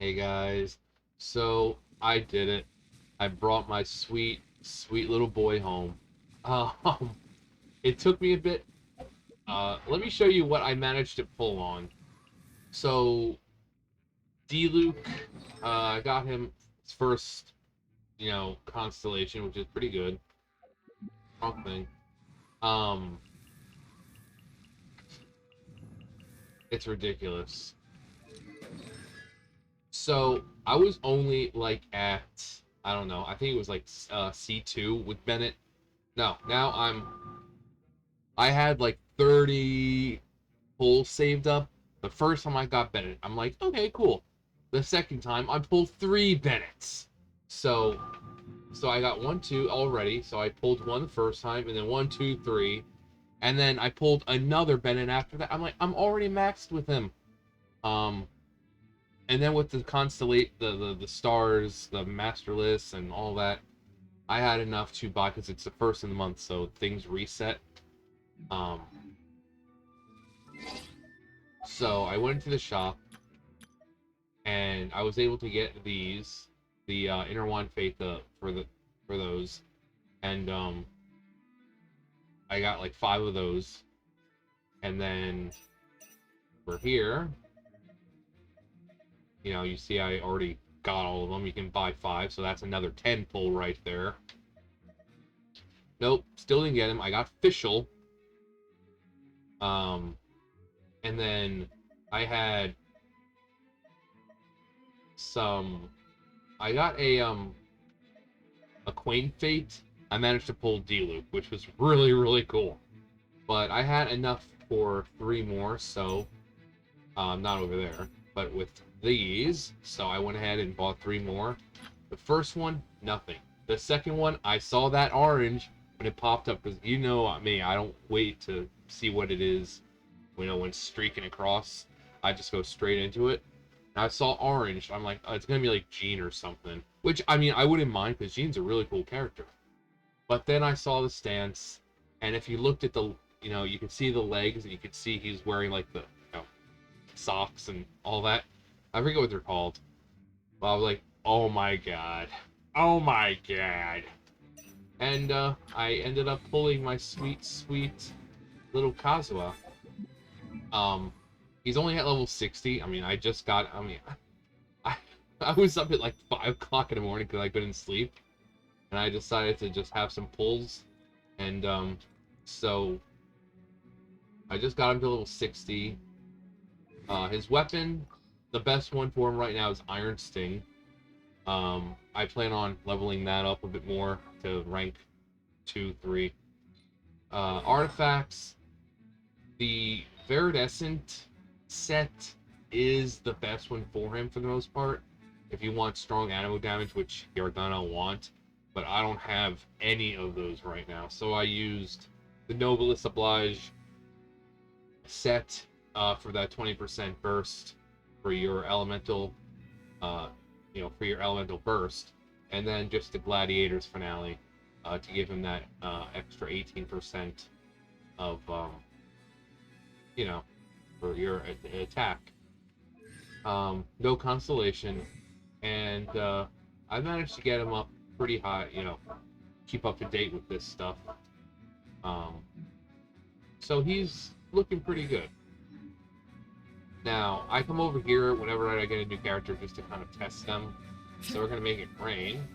Hey guys, so I did it. I brought my sweet, sweet little boy home. Um, it took me a bit. Let me show you what I managed to pull on. So D Luke, I got him his first, constellation, which is pretty good. Wrong thing. Um, it's ridiculous. So I was only like at, I don't know, I think it was like C2 with Bennett. No, now I had like 30 pulls saved up. The first time I got Bennett, I'm like, okay, cool. The second time I pulled three Bennetts. So I got one, two already. So I pulled one the first time, and then one, two, three. And then I pulled another Bennett after that. I'm like, I'm already maxed with him. Um, and then with the constellate, the stars, the master lists, and all that, I had enough to buy because it's the first of the month, so things reset. Um, so I went to the shop and I was able to get the Inner Wand Faith for those, and I got like five of those, and then for here, you see I already got all of them. You can buy five, so that's another 10 pull right there. Nope, still didn't get them. I got Fischl, um, and then I had some. I got a Quain Fate. I managed to pull D-Loop, which was really really cool. But I had enough for three more, so not over there, but with these, so I went ahead and bought three more. The first one, nothing. The second one, I saw that orange when it popped up, because you know me, I don't wait to see what it is, when streaking across. I just go straight into it. And I saw orange, I'm like, oh, it's gonna be like Jean or something. Which, I mean, I wouldn't mind, because Jean's a really cool character. But then I saw the stance, and if you looked at you could see the legs, and you could see he's wearing like the socks and all that. I forget what they're called. But I was like, oh my god. Oh my god. And I ended up pulling my sweet, sweet little Kazuha. Um, he's only at level 60. I mean, I, I was up at like 5 o'clock in the morning because I couldn't sleep. And I decided to just have some pulls. And so I just got him to level 60. His weapon, the best one for him right now is Iron Sting. I plan on leveling that up a bit more to rank 2, 3. Artifacts, the Viridescent set is the best one for him for the most part. If you want strong animal damage, which you're gonna want, but I don't have any of those right now. So I used the Nobilis Oblige set for that 20% burst for your elemental, uh, for your elemental burst, and then just the Gladiators finale to give him that extra 18% of, you know, for your attack. No constellation, and I managed to get him up pretty high. Keep up to date with this stuff. Um, so he's looking pretty good. Now, I come over here whenever I get a new character just to kind of test them. So we're going to make it rain.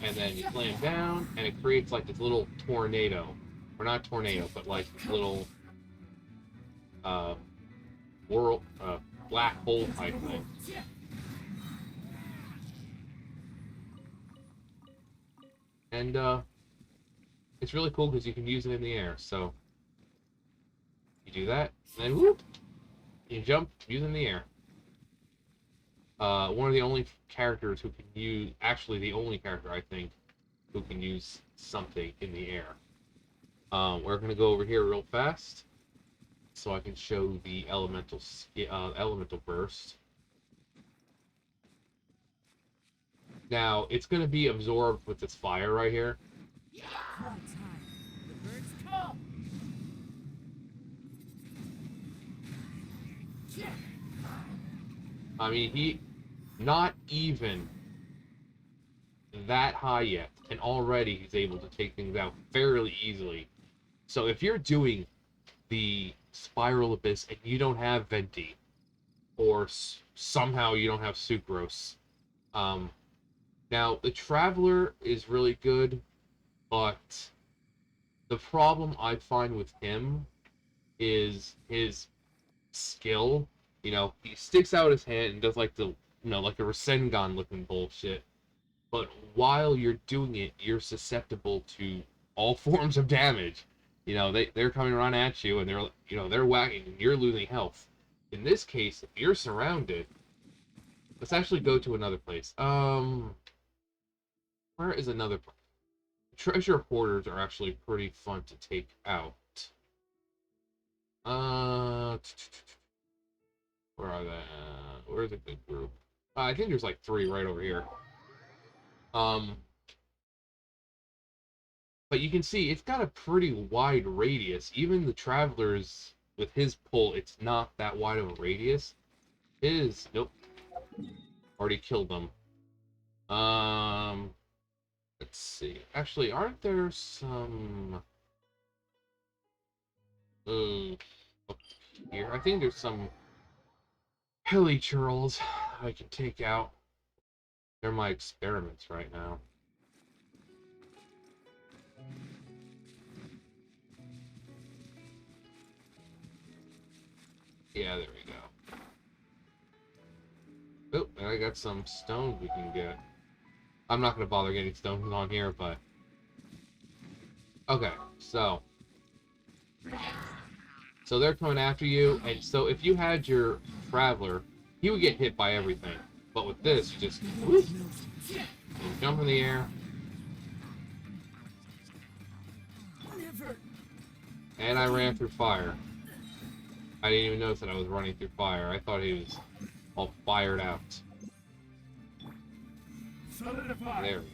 And then you play him down, and it creates like this little tornado. Or not tornado, but like this little uh, world, black hole type thing. And it's really cool because you can use it in the air. So you do that, and then whoop, you jump, use it in the air. One of the only characters who can use, actually the only character I think, who can use something in the air. We're gonna go over here real fast, so I can show the elemental burst. Now it's gonna be absorbed with this fire right here. I mean, not even that high yet, and already he's able to take things out fairly easily. So if you're doing the Spiral Abyss and you don't have Venti, or somehow you don't have Sucrose, um, now the Traveler is really good, but the problem I find with him is his skill. You know, he sticks out his hand and does like the, like a Rasengan looking bullshit. But while you're doing it, you're susceptible to all forms of damage. They're coming around at you and they're whacking and you're losing health. In this case, if you're surrounded, let's actually go to another place. Where is another place? Treasure hoarders are actually pretty fun to take out. Uh, where are they? Where's a good group? I think there's like 3 right over here. Um, but you can see it's got a pretty wide radius. Even the travelers with his pull, it's not that wide of a radius. Nope, already killed them. Let's see. Actually, aren't there some? Up here, I think there's some hilly churls I can take out. They're my experiments right now. Yeah, there we go. Oh, and I got some stones we can get. I'm not going to bother getting stones on here, but... Okay, so... So they're coming after you, and so if you had your Traveler, he would get hit by everything. But with this, you just... Whoop, jump in the air. And I ran through fire. I didn't even notice that I was running through fire. I thought he was all fired out. Solidify. There we go.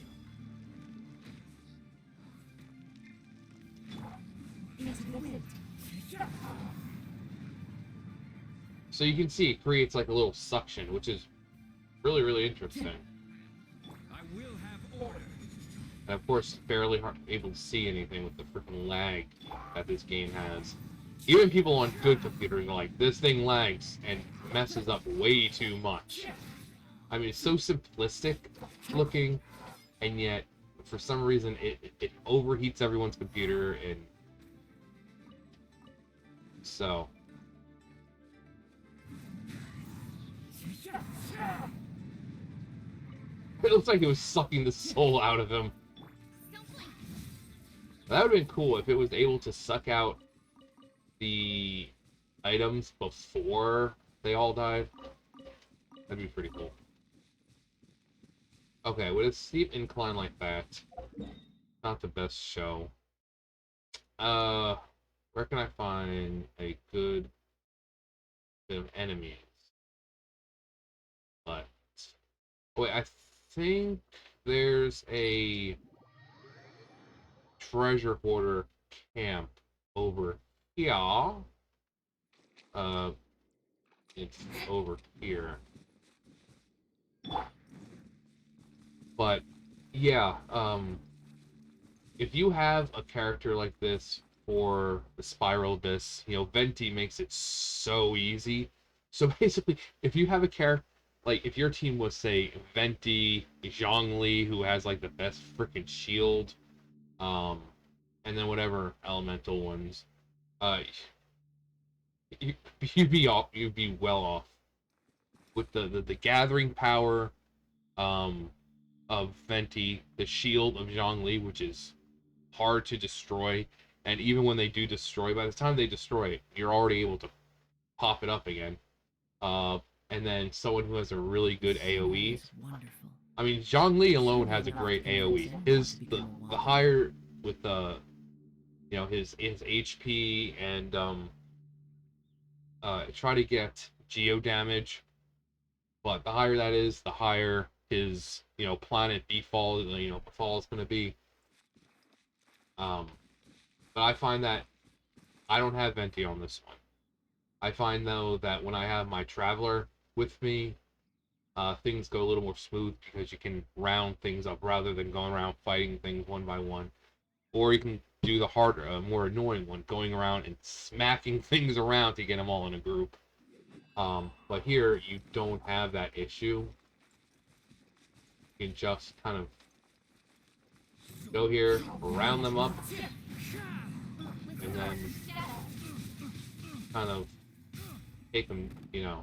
So you can see it creates like a little suction, which is really, really interesting. I will have order. And of course, barely able to see anything with the freaking lag that this game has. Even people on good computers are like, this thing lags and messes up way too much. I mean, it's so simplistic looking, and yet, for some reason, it overheats everyone's computer, and so... It looks like it was sucking the soul out of him. That would have been cool if it was able to suck out the items before they all died. That'd be pretty cool. Okay, with a steep incline like that, not the best show. Where can I find a good bit of enemies? But wait, I think there's a treasure hoarder camp over here. It's over here. But yeah, if you have a character like this for the Spiral Abyss, Venti makes it so easy. So basically, if you have a character, like if your team was, say, Venti, Zhongli, who has like the best freaking shield, and then whatever elemental ones, uh, you'd be well off with the gathering power, um, of Venti, the shield of Zhongli, which is hard to destroy, and even when they do destroy, by the time they destroy it, you're already able to pop it up again. Uh, and then someone who has a really good AoE. I mean, Zhongli alone has a great AoE. The higher with the his HP and try to get geo damage, but the higher that is, the higher his planet default fall is going to be. But I find that I don't have Venti on this one. I find though that when I have my Traveler with me, things go a little more smooth because you can round things up rather than going around fighting things one by one. Or you can do the harder, more annoying one, going around and smacking things around to get them all in a group. But here, you don't have that issue. You can just kind of go here, round them up, and then kind of take them, do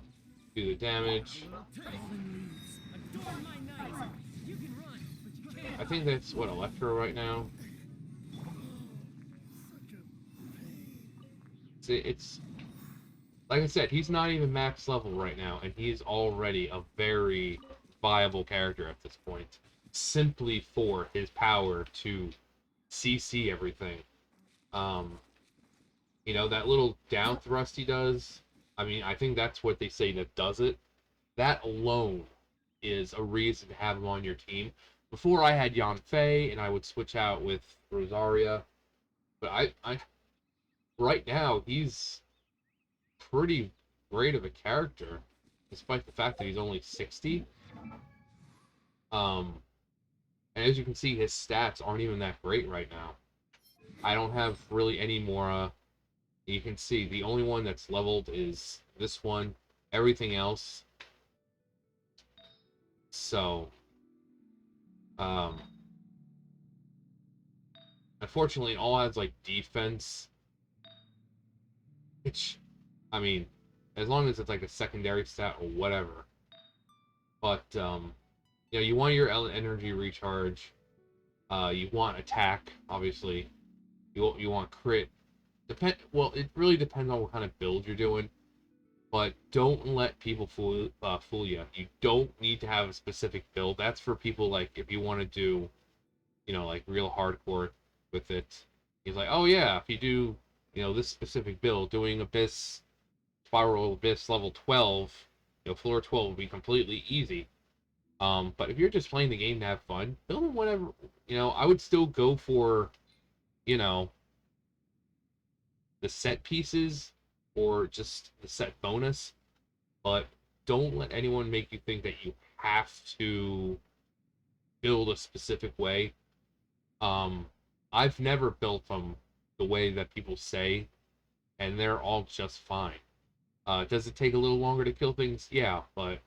the damage. I think that's what, Electro right now. It's like I said, he's not even max level right now, and he's already a very viable character at this point, simply for his power to CC everything. Um, that little down thrust he does. I mean, I think that's what they say that does it. That alone is a reason to have him on your team. Before I had Yanfei, and I would switch out with Rosaria, but I right now he's pretty great of a character, despite the fact that he's only 60. Um, and as you can see, his stats aren't even that great right now. I don't have really any more. You can see the only one that's leveled is this one. Everything else. So, um, unfortunately, it all has like defense, which, I mean, as long as it's like a secondary stat or whatever. But you want your energy recharge. You want attack, obviously. You want crit. Well, it really depends on what kind of build you're doing. But don't let people fool you. You don't need to have a specific build. That's for people like if you want to do, like real hardcore with it. He's like, oh yeah, if you do, this specific build, doing Abyss, Spiral Abyss level 12, floor 12 would be completely easy. But if you're just playing the game to have fun, building whatever, I would still go for, you know, the set pieces or just the set bonus, but don't let anyone make you think that you have to build a specific way. Um, I've never built them the way that people say, and they're all just fine. Does it take a little longer to kill things? Yeah, but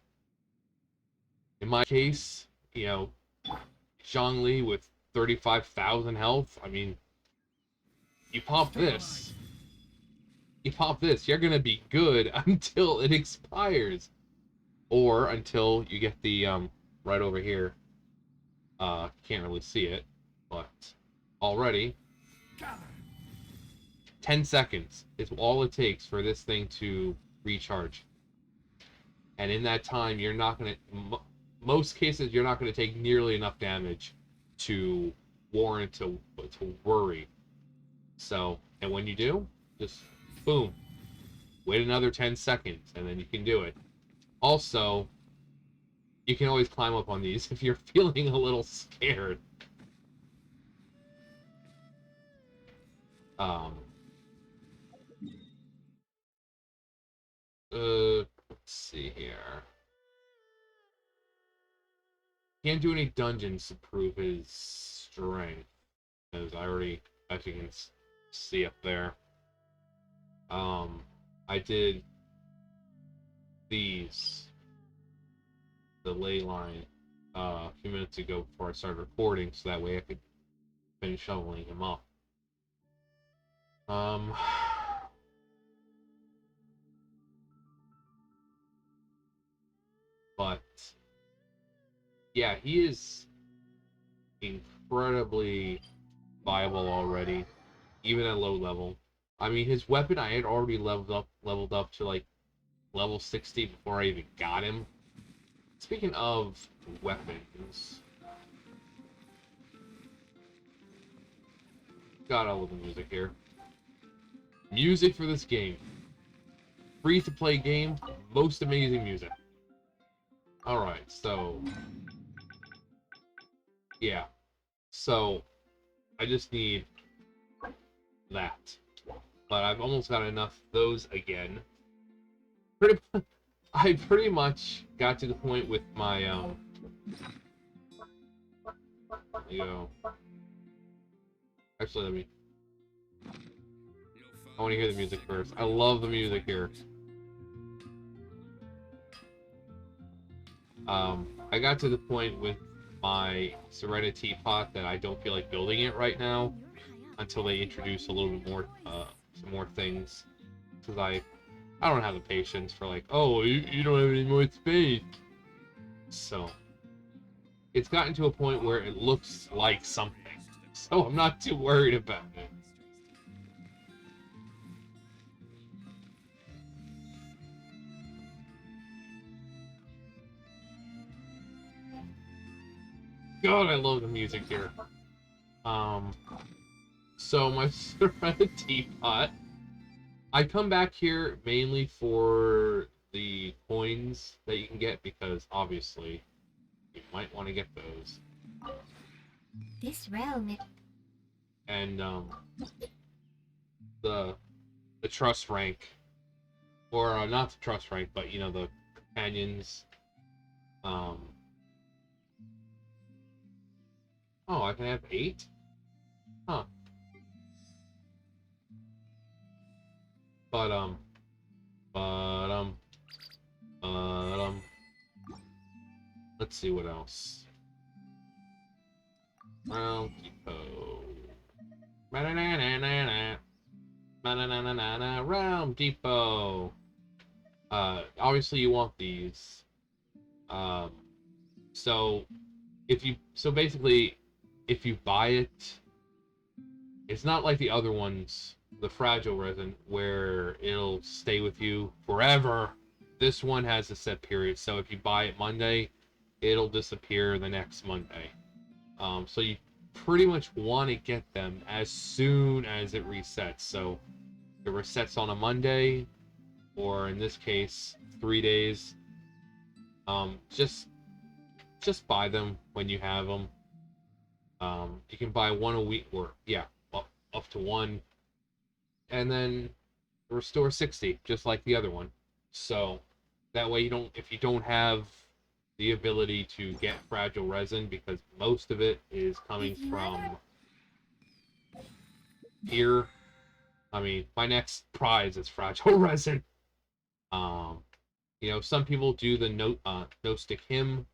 in my case, Zhongli with 35,000 health, I mean, you pop this, you're gonna be good until it expires. Or until you get the, right over here. Can't really see it, but already 10 seconds is all it takes for this thing to recharge. And in that time, you're not going to, most cases, you're not going to take nearly enough damage to warrant to worry. So, and when you do, just boom, wait another 10 seconds, and then you can do it. Also, you can always climb up on these if you're feeling a little scared. Um, let's see here. Can't do any dungeons to prove his strength, because I already, as you can see up there, I did these, the ley line, a few minutes ago before I started recording, so that way I could finish shoveling him up. But yeah, he is incredibly viable already, even at low level. I mean, his weapon I had already leveled up to like level 60 before I even got him. Speaking of weapons, got all of the music here. Music for this game. Free to play game, most amazing music. Alright, so yeah. So I just need that. But I've almost got enough of those again. I pretty much got to the point with my you know, actually let me. I want to hear the music first. I love the music here. I got to the point with my Serenity pot that I don't feel like building it right now until they introduce a little bit more, some more things. Because I don't have the patience for like, oh, you don't have any more space. So, it's gotten to a point where it looks like something. So I'm not too worried about it. God, I love the music here. So my Serenity pot, I come back here mainly for the coins that you can get because obviously you might want to get those. This realm, And the trust rank, or not the trust rank, but you know the companions. Um, oh, I can have 8. Huh. But but let's see what else. Realm Depot. Realm Depot. Obviously you want these. Um, so basically, if you buy it, it's not like the other ones, the fragile resin, where it'll stay with you forever. This one has a set period, so if you buy it Monday, it'll disappear the next Monday. So you pretty much want to get them as soon as it resets. So it resets on a Monday, or in this case, 3 days. Just buy them when you have them. You can buy one a week, or yeah, up to one, and then restore 60, just like the other one. So that way, if you don't have the ability to get fragile resin, because most of it is coming from here. I mean, my next prize is fragile resin. Um, some people do the no stick him,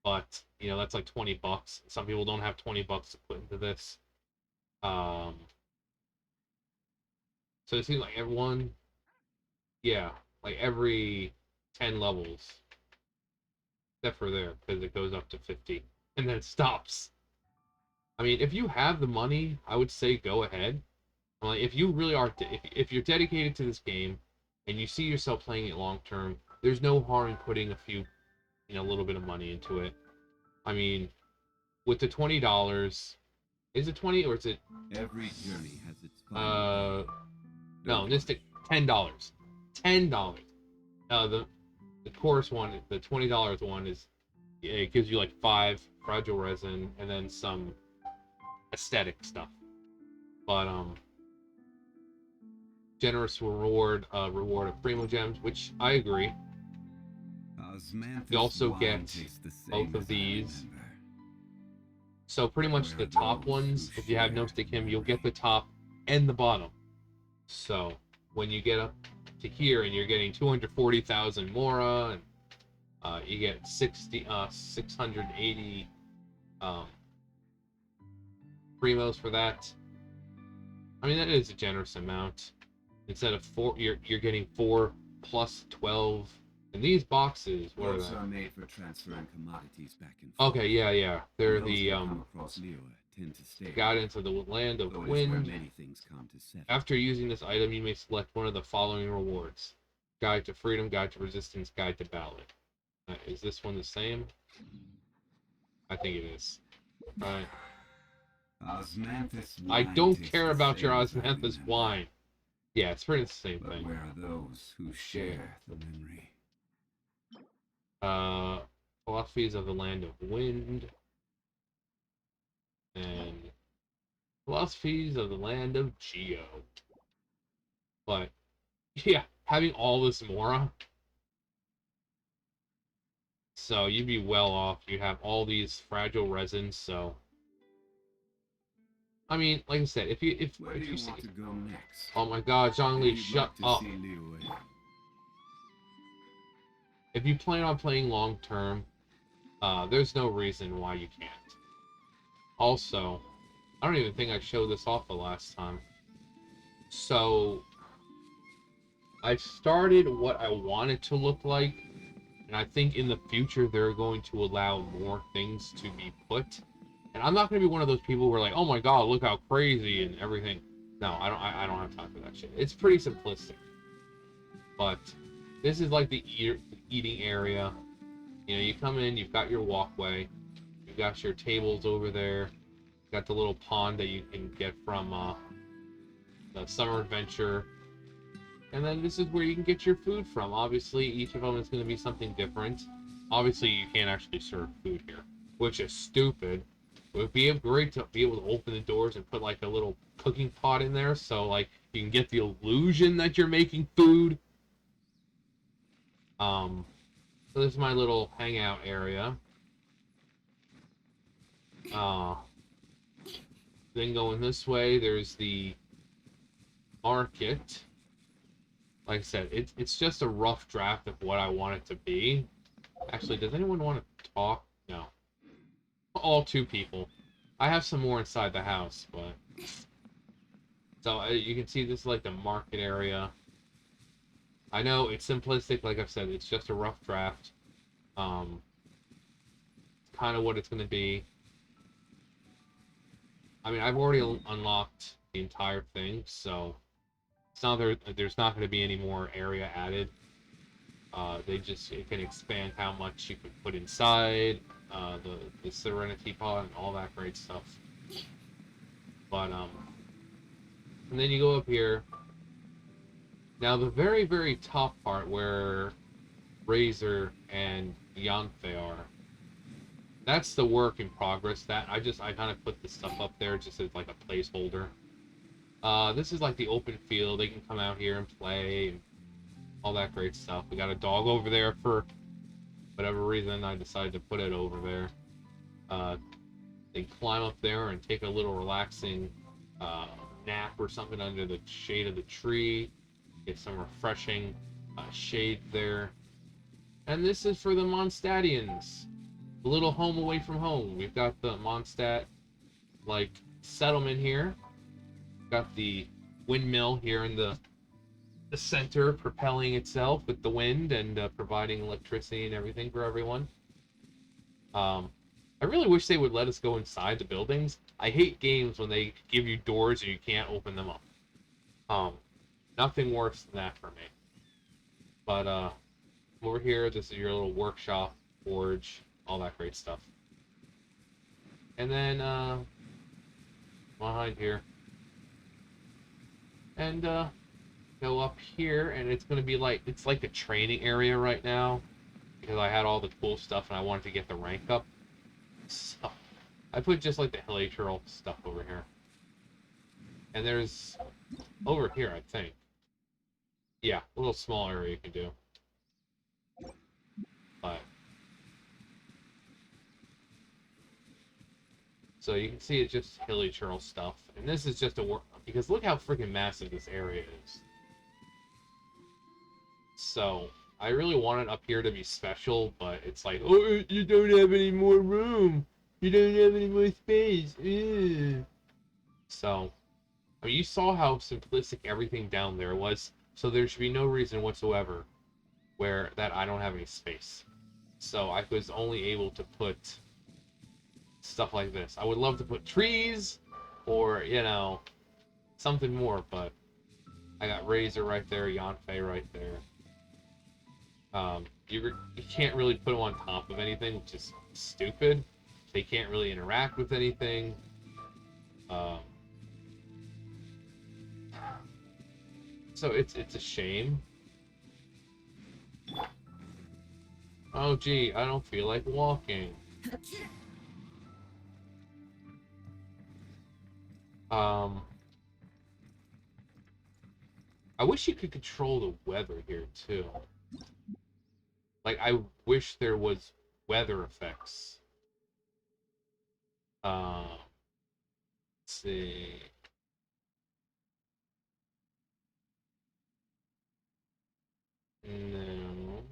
but that's like $20. Some people don't have $20 to put into this. Um, so it seems like everyone, yeah, like every 10 levels, except for there, because it goes up to 50 and then it stops. I mean, if you have the money, I would say go ahead. Like, if you really are, if you're dedicated to this game and you see yourself playing it long term, there's no harm in putting a little bit of money into it. I mean, with the $20, is it 20 or is it? Every journey has its No, this $10. $10. The chorus one, the $20 one it gives you like 5 fragile resin and then some aesthetic stuff. But generous reward of primo gems, which I agree. You also get both of these. So pretty much the top ones, if you have no stick him, you'll get the top and the bottom. So when you get up to here and you're getting 240,000 Mora, and you get 680 primos for that. I mean, that is a generous amount. Instead of 4, you're getting 4 plus 12. And these boxes, what are they? Are made for transferring commodities back and forth. Okay, yeah. They're Those the that come across Liyue tend to stay. Guidance of the Land of Though it is where Wind. many things come to settle. After using this item, you may select one of the following rewards: Guide to Freedom, Guide to Resistance, Guide to Ballad. Is this one the same? I think it is. Right. Osmanthus I wine don't tastes care the about your same as I Osmanthus remember. wine. Yeah, it's pretty much the same But thing. where are those who share the memory? Philosophies of the Land of Wind. And Philosophies of the Land of Geo. But, yeah, having all this Mora, So you'd be well off. You have all these fragile resins, so I mean, like I said, if Where do you you see, want to go next? oh my God, Zhongli, Maybe you'd shut like to up. see Liyue. If you plan on playing long term, there's no reason why you can't. Also, I don't even think I showed this off the last time. So I've started what I want it to look like, and I think in the future they're going to allow more things to be put. And I'm not going to be one of those people who are like, oh my God, look how crazy and everything. No, I don't have time for that shit. It's pretty simplistic. But this is like the eating area. You know, you come in, you've got your walkway, you've got your tables over there, you've got the little pond that you can get from the summer adventure. And then this is where you can get your food from. Obviously, each of them is going to be something different. Obviously, you can't actually serve food here, which is stupid. It would be great to be able to open the doors and put like a little cooking pot in there, so like you can get the illusion that you're making food. So this is my little hangout area. Uh, then going this way, there's the market. Like I said, it's just a rough draft of what I want it to be. Actually, does anyone want to talk? No. All two people. I have some more inside the house, but... So, you can see this is like the market area. I know it's simplistic, like I've said, it's just a rough draft. Kind of what it's going to be. I mean, I've already unlocked the entire thing, so... It's not there's not going to be any more area added. It can expand how much you can put inside, the Serenity Pod and all that great stuff. But and then you go up here. Now the very, very top part where Razor and Yanfei are, that's the work in progress. That I kind of put the stuff up there just as like a placeholder. This is like the open field. They can come out here and play and all that great stuff. We got a dog over there for whatever reason. I decided to put it over there. They climb up there and take a little relaxing nap or something under the shade of the tree. Get some refreshing shade there. And this is for the Mondstadians. A little home away from home. We've got the Mondstadt like settlement here. We've got the windmill here in the center, propelling itself with the wind and providing electricity and everything for everyone. I really wish they would let us go inside the buildings. I hate games when they give you doors and you can't open them up. Nothing worse than that for me. But over here, this is your little workshop, forge, all that great stuff. And then behind here, and go up here, and it's gonna be like it's like a training area right now because I had all the cool stuff and I wanted to get the rank up. So I put just like the hilly stuff over here. And there's over here, I think. Yeah, a little small area you can do. But so you can see it's just hilly churl stuff. And this is just a work because look how freaking massive this area is. So I really want it up here to be special, but it's like, oh, you don't have any more room. You don't have any more space. Ugh. So, I mean, you saw how simplistic everything down there was, so there should be no reason whatsoever where that I don't have any space. So I was only able to put stuff like this. I would love to put trees or, you know, something more, but I got Razor right there, Yanfei right there. You can't really put them on top of anything, which is stupid. They can't really interact with anything. So it's a shame. Oh gee, I don't feel like walking. I wish you could control the weather here too. Like I wish there was weather effects. Let's see. No.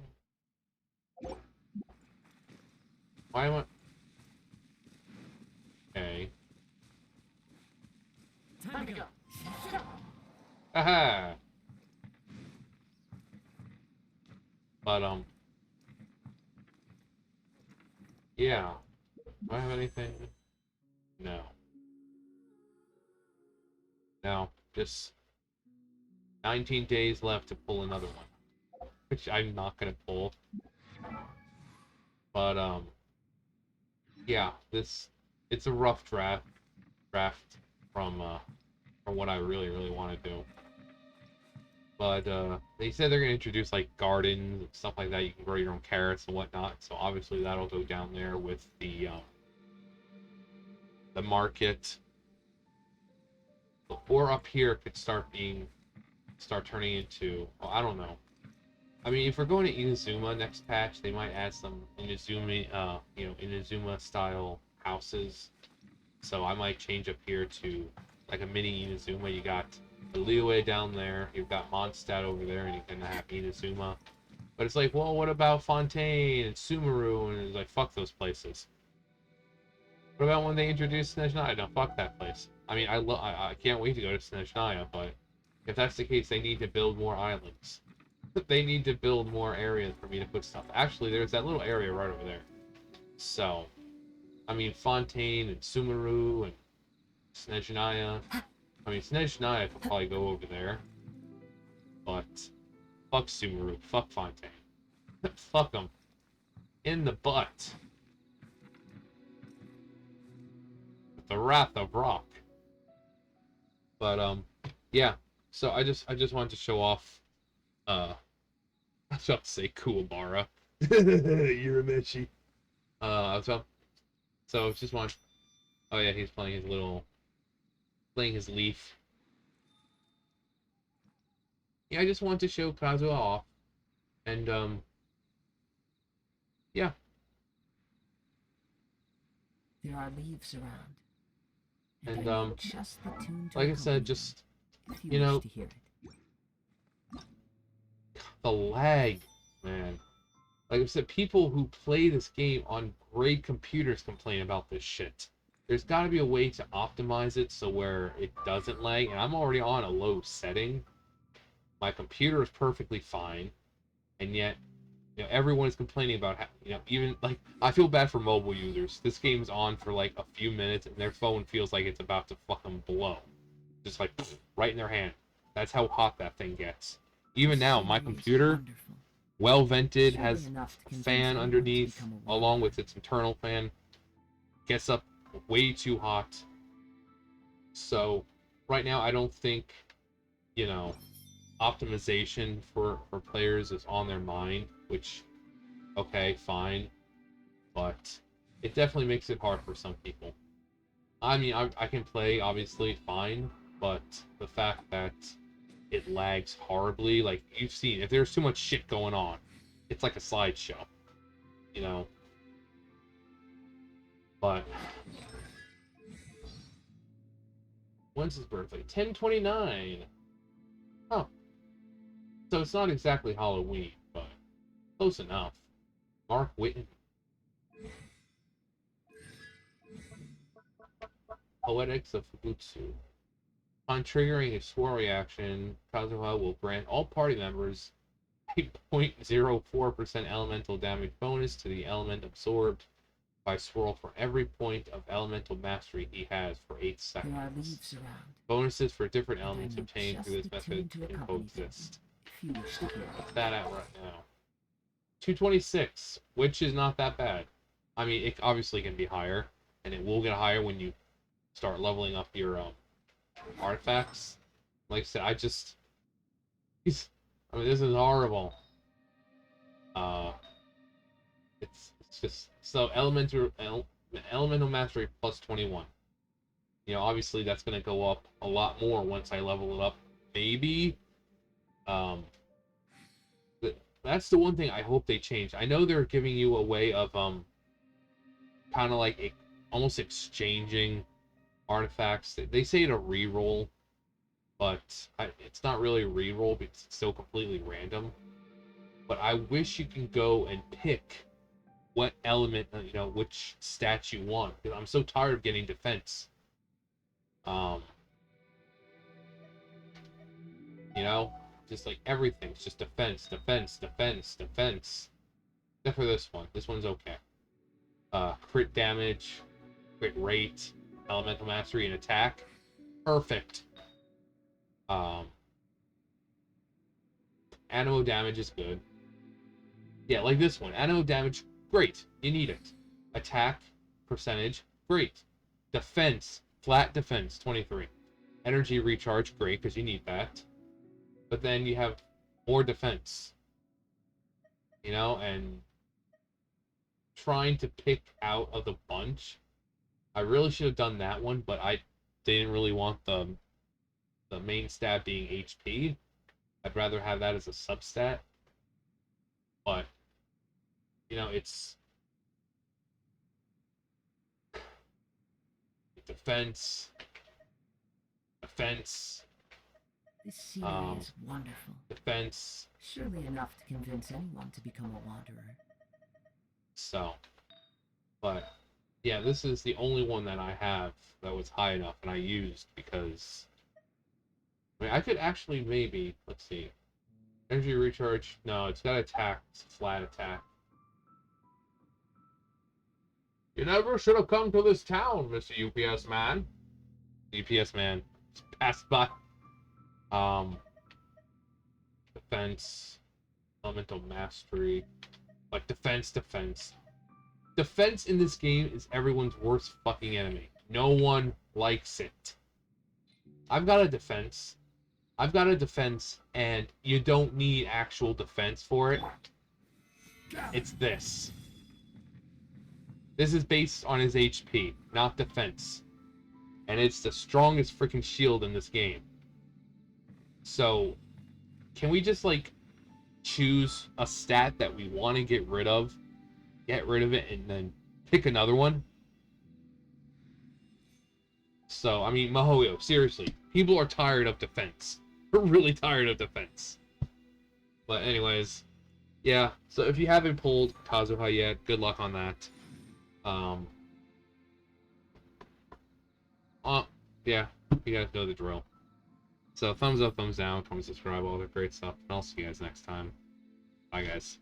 Why am I? Okay. Time to go. Aha! But, yeah. Do I have anything? No. No. Just 19 days left to pull another one. Which I'm not gonna pull. But, yeah, it's a rough draft from what I really, really want to do. But they said they're gonna introduce like gardens and stuff like that. You can grow your own carrots and whatnot. So obviously that'll go down there with the market. Or up here it could start turning into. Oh, I don't know. I mean, if we're going to Inazuma next patch, they might add some Inazuma style houses. So I might change up here to like a mini Inazuma. You got the Liyue down there, you've got Mondstadt over there, and you can have Inazuma. But it's like, well, what about Fontaine and Sumeru? And it's like, fuck those places. What about when they introduced Snezhnaya? No, fuck that place. I mean, I can't wait to go to Snezhnaya, but if that's the case, they need to build more islands. They need to build more areas for me to put stuff. Actually, there's that little area right over there. So, I mean, Fontaine and Sumeru and Snezhnaya. I mean, Snezhnaya could probably go over there. But, fuck Sumeru. Fuck Fontaine. Fuck them. In the butt. With the wrath of rock. But, yeah. So, I just wanted to show off, I was about to say Kuwabara. Urameshi. I was about... So, just want... Oh, yeah, he's playing his leaf. Yeah, I just wanted to show Kazuha off. And, yeah. There are leaves around. And, I know just the tune to like I accompany said, them, just, if you know, wish to hear it. the lag, man. Like I said, people who play this game on great computers complain about this shit. There's got to be a way to optimize it so where it doesn't lag, and I'm already on a low setting. My computer is perfectly fine, and yet, everyone is complaining about how, even, like, I feel bad for mobile users. This game's on for, like, a few minutes, and their phone feels like it's about to fucking blow. Just, like, right in their hand. That's how hot that thing gets. Even now, my computer, well vented, has a fan underneath, along with its internal fan. Gets up way too hot. So, right now, I don't think, optimization for players is on their mind, which, okay, fine, but it definitely makes it hard for some people. I mean, I can play, obviously, fine, but the fact that it lags horribly, like, you've seen, if there's too much shit going on, it's like a slideshow, but when's his birthday? 10/29. Oh, so it's not exactly Halloween, but close enough. Mark Whitten. Poetics of Fubutsu. On triggering a swirl reaction, Kazuha will grant all party members a 0.04% elemental damage bonus to the element absorbed by swirl for every point of elemental mastery he has for 8 seconds. There are leaves around. Bonuses for different elements obtained through this method can coexist. If you wish to hear it. What's that at right now? 226, which is not that bad. I mean, it obviously can be higher, and it will get higher when you start leveling up your artifacts. Like I said, I mean, this is horrible. It's just so elemental mastery plus 21. Obviously that's gonna go up a lot more once I level it up. Maybe, that's the one thing I hope they change. I know they're giving you a way of kind of like almost exchanging artifacts. They say it a reroll, but it's not really a reroll because it's still completely random. But I wish you can go and pick what element, which stat you want. Because I'm so tired of getting defense. Just like everything's just defense, defense, defense, defense. Except for this one. This one's okay. Crit damage, crit rate, elemental mastery, and attack. Perfect. Animo damage is good. Yeah, like this one. Animo damage, great. You need it. Attack percentage, great. Defense, flat defense, 23. Energy recharge, great, because you need that. But then you have more defense. And trying to pick out of the bunch. I really should have done that one, but I didn't really want the main stat being HP. I'd rather have that as a substat. But, it's defense, offense, This scenery is wonderful. defense. Surely enough to convince anyone to become a wanderer. So, but yeah, this is the only one that I have that was high enough, and I used because I could actually maybe, let's see, energy recharge. No, it's got attack, it's flat attack. You never should have come to this town, Mr. UPS man. UPS man just passed by. Defense, elemental mastery, like defense. Defense in this game is everyone's worst fucking enemy. No one likes it. I've got a defense, and you don't need actual defense for it. It's this. This is based on his HP, not defense. And it's the strongest freaking shield in this game. So, can we just, choose a stat that we want to get rid of it, and then pick another one? So, I mean, Mihoyo, seriously, people are tired of defense. We're really tired of defense. But anyways, yeah, so if you haven't pulled Kazuha yet, good luck on that. Yeah, you guys know the drill. So thumbs up, thumbs down, comment, subscribe, all that great stuff, and I'll see you guys next time. Bye, guys.